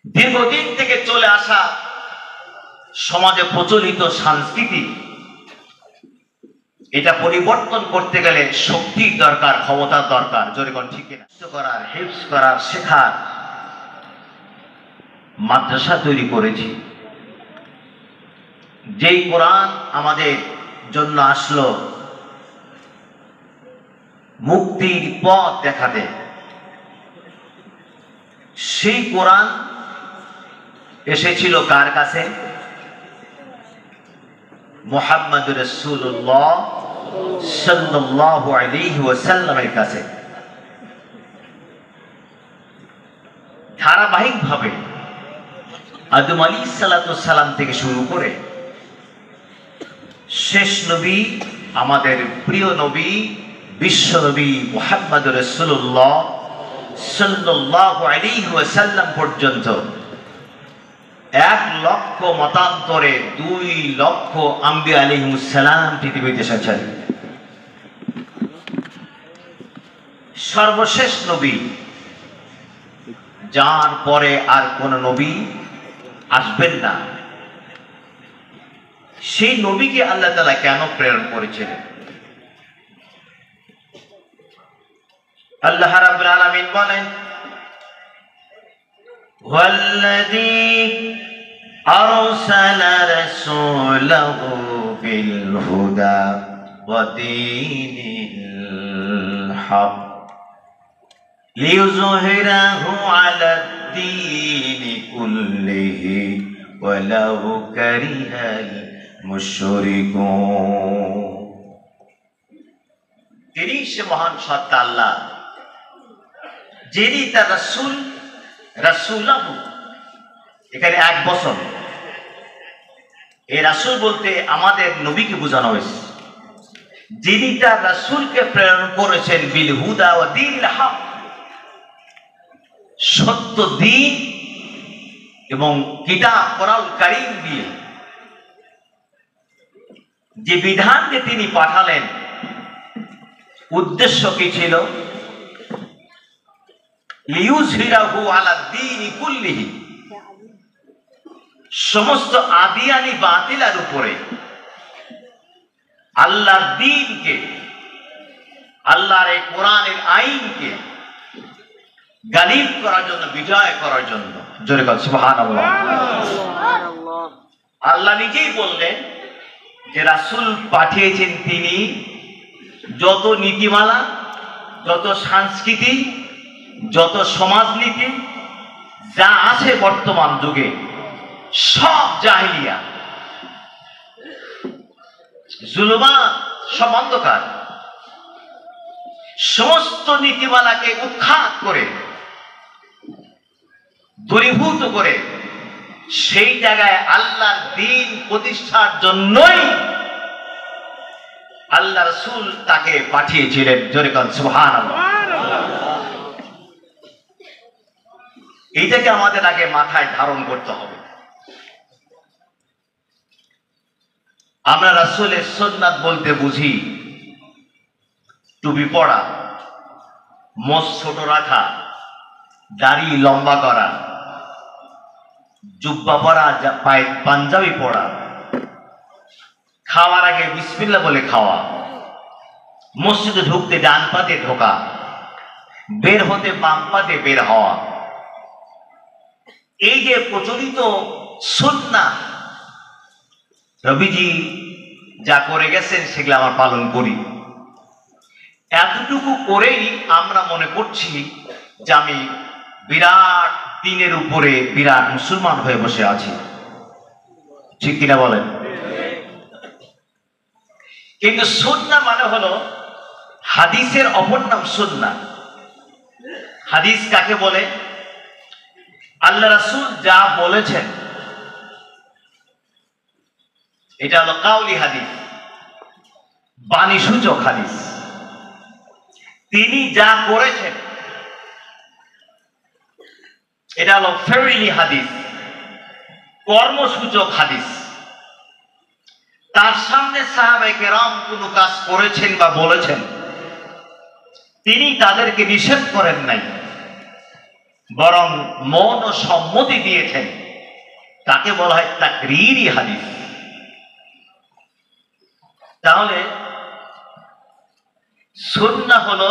দীর্ঘদিন থেকে চলে আসা সমাজে প্রচলিত সংস্কৃতি, এটা পরিবর্তন করতে গেলে শক্তির দরকার, ক্ষমতার দরকার। জোরে কোন ঠিক না? করার, হিফজ করার, শেখার মাদ্রাসা তৈরি করেছি। যেই কোরআন আমাদের জন্য আসলো মুক্তির পথ দেখাতে, সেই কোরআন এসেছিল কার কাছে? মুহাম্মদুর রাসূলুল্লাহ সাল্লাল্লাহু আলাইহি ওয়াসাল্লামের কাছে। ধারাবাহিকভাবে আদম আলাইহিস সালাম থেকে শুরু করে শেষ নবী, আমাদের প্রিয় নবী, বিশ্ব নবী মুহাম্মদুর রাসূলুল্লাহ সাল্লাল্লাহু আলাইহি ওয়াসাল্লাম পর্যন্ত 1 লক্ষ মতান্তরে 2 লক্ষ আম্বিয়া আলাইহিমুস সালাম পৃথিবীতে এসেছেন। সর্বশেষ নবী, যার পরে আর কোন নবী আসবেন না, সেই নবীকে আল্লাহ তাআলা কেন প্রেরণ করেছিলেন? আল্লাহ রাব্বুল আলামিন বলেন, ওয়াল্লাযী আরসালা রাসূলাহু বিল হুদা ওয়া দীনিল হক লিইয়ুযহিরাহু আলাদ-দীনি কুল্লিহি ওয়ালাউ কারিহাল মুশরিকুন। তিনি সে মহান সত্তা আল্লাহ, যিনি তার রাসূলাহু, এখানে 1 বছর, এই রাসূল বলতে আমাদের নবীকে বোঝানো হয়েছে, যিনি তার রাসূলকে প্রেরণ করেছেন বিল হুদা ওয়া দীনিল হক, সত্য দ্বীন এবং কিতাব কোরআন কারীম দিয়ে। যে বিধানকে তিনি পাঠালেন, উদ্দেশ্য কি ছিল? লিইয়ুযহিরাহু আলাদ-দীনি কুল্লিহি, সমস্ত আদিয়ানি বাতিলের উপরে আল্লাহর দ্বীনকে, আল্লাহর এই কোরআনের আইনকে গালিব করার জন্য, বিজয় করার জন্য। জোরে বল সুবহানাল্লাহ। আল্লাহ নিজেই বললেন যে রাসূল পাঠিয়েছেন তিনি যত নীতিমালা, যত সংস্কৃতি, যত সমাজনীতি যা আছে বর্তমান যুগে, সব জাহিলিয়া, জুলুমাত, সব অন্ধকার, সমস্ত নীতিমালাকে উৎখাত করে, দূরীভূত করে সেই জায়গায় আল্লাহর দ্বীন প্রতিষ্ঠার জন্যই আল্লাহ রাসূল তাকে পাঠিয়েছিলেন। জোরে বল সুবহানাল্লাহ। এইটাকে আমাদের আগে মাথায় ধারণ করতে হবে। আমরা রাসূলের সুন্নাত বলতে বুঝি টুপি পরা, মোজ ছোট রাখা, দাড়ি লম্বা করা, জুব্বা পরা, পায়ে পাঞ্জাবি পরা, খাওয়ার আগে বিসমিল্লাহ বলে খাওয়া, মসজিদে ঢুকতে ডান পাতে ঢোকা, বের হতে বাম পাতে বের হওয়া। এই যে প্রচলিত সুন্নাহ, নবীজি যা করে গেছেন সেগুলো আমরা পালন করি। এতটুকু করেই আমরা মনে করছি যে আমি বিরাট দিনের উপরে বিরাট মুসলমান হয়ে বসে আছি। ঠিক কিনা বলেন? কিন্তু সুন্নাহ মানে হলো হাদিসের অপর নাম সুন্নাহ। হাদিস কাকে বলে? আল্লাহ রাসূল যা বলেছেন এটা হলো কাউলি হাদিস, বাণী সূচক হাদিস। তিনি যা করেছেন এটা হলো ফেরিলি হাদিস, কর্মসূচক হাদিস। তার সামনে সাহাবায়ে কেরাম কোনো কাজ করেছেন বা বলেছেন, তিনি তাদেরকে নিষেধ করেন নাই, বরং মন ও সম্মতি দিয়েছেন, তাকে বলা হয় তাকরীরি হাদিস। তাহলে সুন্নাহ হলো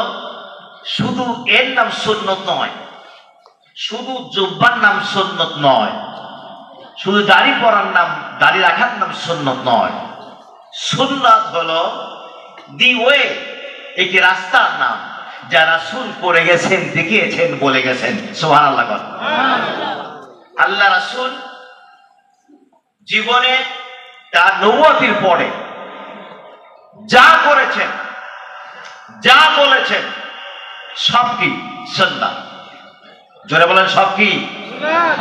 শুধু এর নাম সুন্নত নয়, শুধু জুব্বার নাম সুন্নত নয়, শুধু দাড়ি পরার নাম, দাড়ি রাখার নাম সুন্নত নয়। সুন্নাত হলো দি ওয়ে, একটি রাস্তার নাম যা রাসূল করে গেছেন, দেখিয়েছেন, বলে গেছেন। সুবহানাল্লাহ। আল্লাহ রাসূল জীবনে তার নবুয়তের পরে যা করেছেন, যা বলেছেন, সব কি সুন্নাহ। জোরে বলেন সব কি,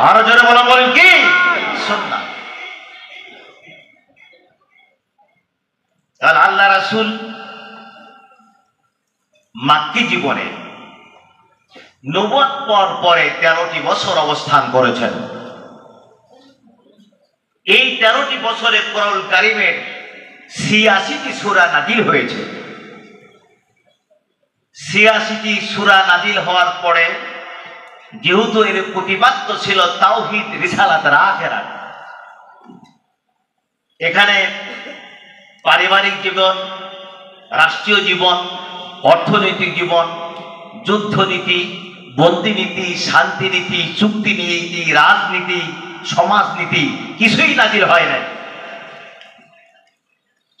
আরো জোরে বলেন কি সুন্নাহ। তাহলে আল্লাহ রাসূল মাক্কি জীবনে নবুয়ত পাওয়ার পরে 13টি বছর অবস্থান করেছেন। এই 13টি বছরে কোরআনুল কারীমের 86টি সূরা নাযিল হয়েছে। 86টি সূরা নাযিল হওয়ার পরে যেহেতু এর প্রতিপাদ্য ছিল তাওহীদ, রিসালাত আর আখিরাত, এখানে পারিবারিক জীবন, রাষ্ট্রীয় জীবন, অর্থনৈতিক জীবন, যুদ্ধনীতি, বন্দিনীতি, শান্তিনীতি, চুক্তিনীতি, রাজনীতি, সমাজনীতি কিছুই নাযিল হয় নাই।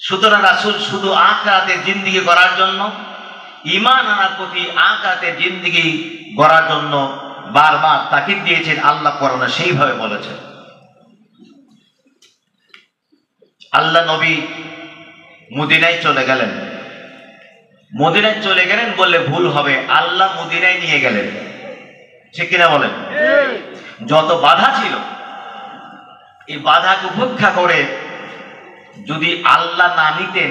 সুতরাং রাসূল শুধু আখিরাতের জিন্দেগি করার জন্য, ঈমান আনার প্রতি আখিরাতের জিন্দেগি করার জন্য বারবার তাকিদ দিয়েছেন। আল্লাহ কোরআনে সেইভাবে বলেছেন। আল্লাহ নবী মদিনায় চলে গেলেন। মদিনায় চলে গেলেন বললে ভুল হবে, আল্লাহ মদিনায় নিয়ে গেলেন, ঠিক কিনা বলেন? যত বাধা ছিল এই বাধাকে উপেক্ষা করে যদি আল্লাহ না নিতেন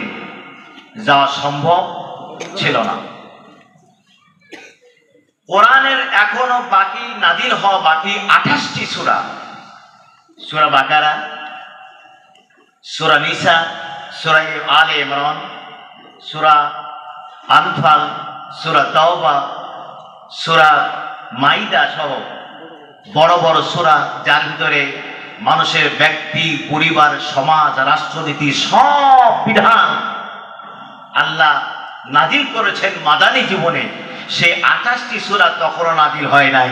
যাওয়া সম্ভব ছিল না। কোরআনের এখনো বাকি নাযিল হওয়া বাকি 28টি সূরা। সূরা বাকারা, সূরা নিসা, সূরা আলে ইমরান, সূরা আনফাল, সূরা তাওবা, সূরা মাইদা সহ বড় বড় সূরা, যার ভিতরে মানুষের ব্যক্তি, পরিবার, সমাজ, রাষ্ট্রনীতি সব বিধান আল্লাহ নাযিল করেছেন মাদানী জীবনে। সেই 28টি সূরা তখনও নাযিল হয় নাই।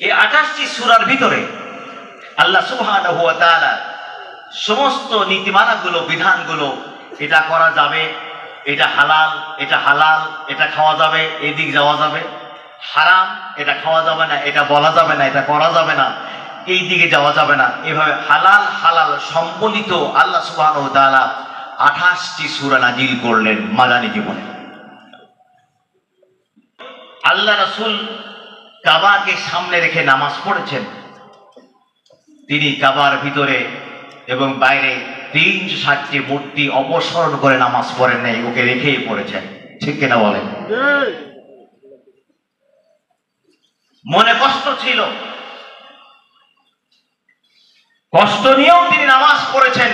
এই 28টি সূরার ভিতরে আল্লাহ সুবহানাহু ওয়া তাআলা সমস্ত নীতিমালাগুলো, বিধানগুলো, এটা করা যাবে, এটা হালাল, এটা হালাল, এটা খাওয়া যাবে, এদিক যাওয়া যাবে, হারাম, এটা খাওয়া যাবে না, এটা বলা যাবে না, এটা করা যাবে না, এই দিকে যাওয়া যাবে না, এভাবে হালাল হালাল সম্বলিত আল্লাহ সুবহানাহু ওয়া তাআলা 28টি সূরা নাযিল করলেন মাদানী জীবনে। আল্লাহ রাসূল কাবাকে সামনে রেখে নামাজ পড়েছেন। তিনি কাবার ভিতরে এবং বাইরে 360টি মূর্তি অপসারণ করে নামাজ পড়েন নাই, ওকে রেখেই পড়েছেন, ঠিক কিনা বলেন? মনে কষ্ট ছিল, কষ্ট নিয়েও তিনি নামাজ পড়েছেন।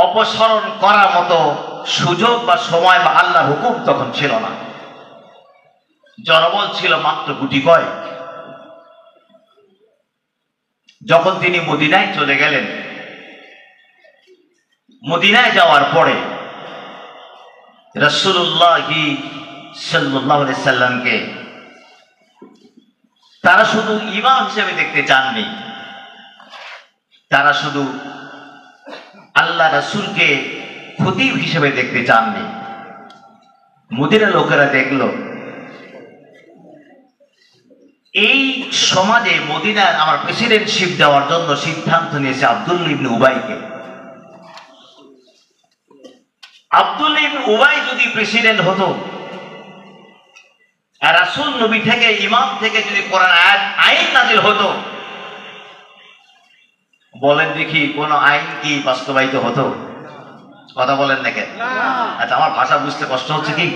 অপসারণ করার মতো সুযোগ বা সময় বা আল্লাহর হুকুম তখন ছিল না। জনবল ছিল মাত্র গুটি কয়েক। যখন তিনি মদিনায় চলে গেলেন, মদিনায় যাওয়ার পরে রাসূলুল্লাহ সাল্লাল্লাহু আলাইহি সাল্লামকে তারা শুধু ইমাম হিসেবে দেখতে চাননি, তারা শুধু আল্লাহ রাসূলকে খতিব হিসেবে দেখতে চাননি। মদিনার লোকেরা দেখল এই সমাজে মদিনার আমার প্রেসিডেন্টশিপ দেওয়ার জন্য সিদ্ধান্ত নিয়েছে আব্দুল্লাহ ইবনে উবাইকে। আব্দুল্লাহ ইবনে উবাই যদি প্রেসিডেন্ট হতো আর রাসূল নবী থেকে, ইমাম থেকে যদি কোরআন আইন নাযিল হতো, বলেন দেখি কোন আইন কি বাস্তবায়িত হতো? কথা বলেন দেখেন। আচ্ছা, আমার ভাষা বুঝতে কষ্ট হচ্ছে কি?